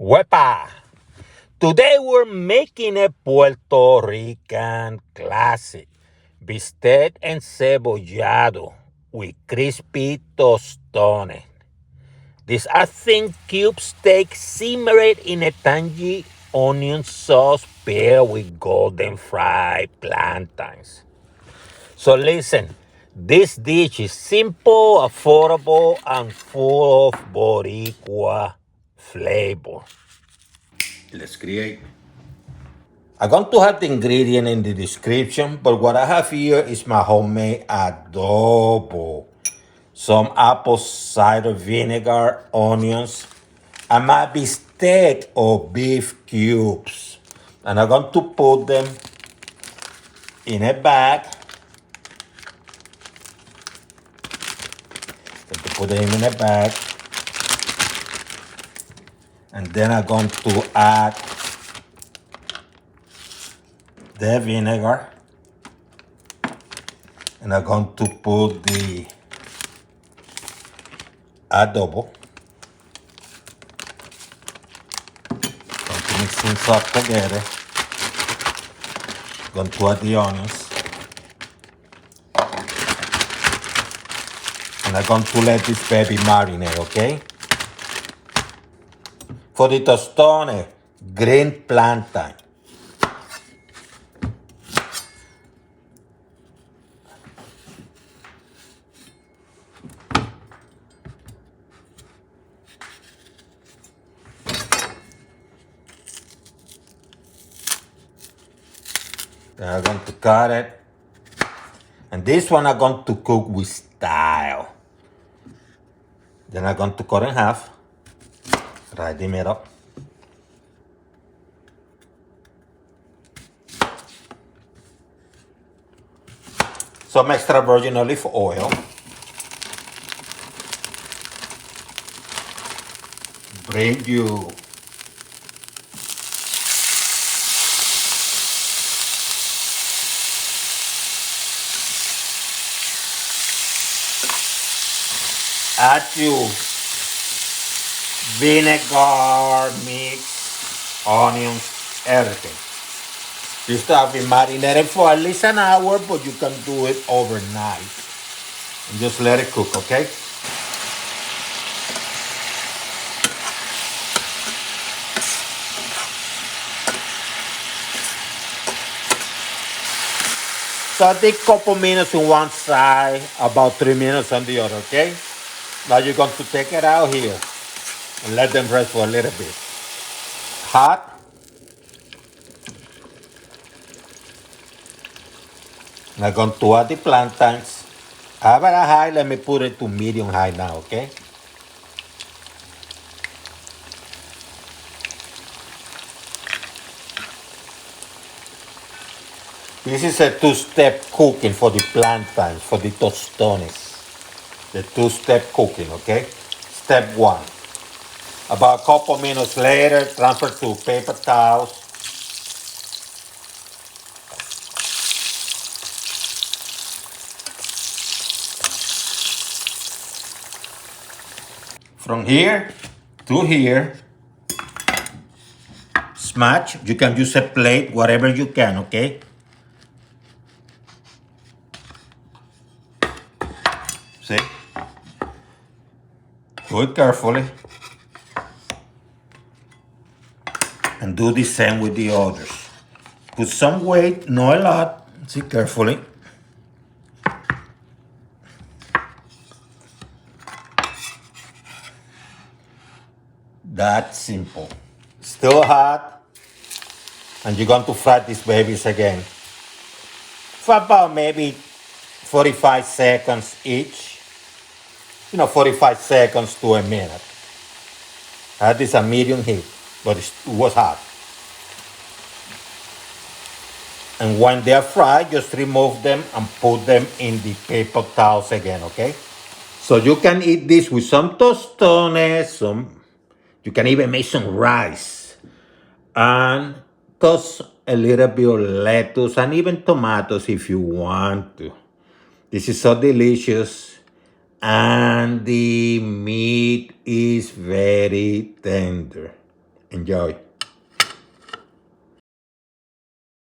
Wepa! Today we're making a Puerto Rican classic, Bistec Encebollado with crispy Tostones. These are thin cube steak simmered in a tangy onion sauce paired with golden fried plantains. So listen, this dish is simple, affordable, and full of Boricua flavor. Let's create. I'm going to have the ingredient in the description, but what I have here is my homemade adobo. Some apple cider vinegar, onions, and my bistec or beef cubes. And I'm going to put them in a bag. Going to put them in a bag. And then I'm going to add the vinegar. And I'm going to put the adobo. Going to mix things up together. Going to add the onions. And I'm going to let this baby marinate, okay? For the tostones, green plantain. Then I'm going to cut it. And this one I'm going to cook with style. Then I'm going to cut in half, right in the middle. Some extra virgin olive oil. Bring you add you vinegar, mix, onions, everything. This stuff is marinated for at least an hour, but you can do it overnight. And just let it cook, okay? So I take a couple minutes on one side, about 3 minutes on the other, okay? Now you're going to take it out here and let them rest for a little bit. Hot. And I'm going to add the plantains. I have it at high, let me put it to medium high now, okay? This is a two-step cooking for the plantains, for the tostones. The two-step cooking, okay? Step one. About a couple minutes later, transfer to paper towels. From here to here, smash. You can use a plate, whatever you can, okay? See? Do it carefully. And do the same with the others. Put some weight, not a lot. See carefully. That's simple. Still hot. And you're going to fry these babies again. For about maybe 45 seconds each. 45 seconds to a minute. That is a medium heat, but it was hot. And when they're fried, just remove them and put them in the paper towels again, okay? So you can eat this with some tostones, you can even make some rice. And toss a little bit of lettuce and even tomatoes if you want to. This is so delicious. And the meat is very tender. Enjoy.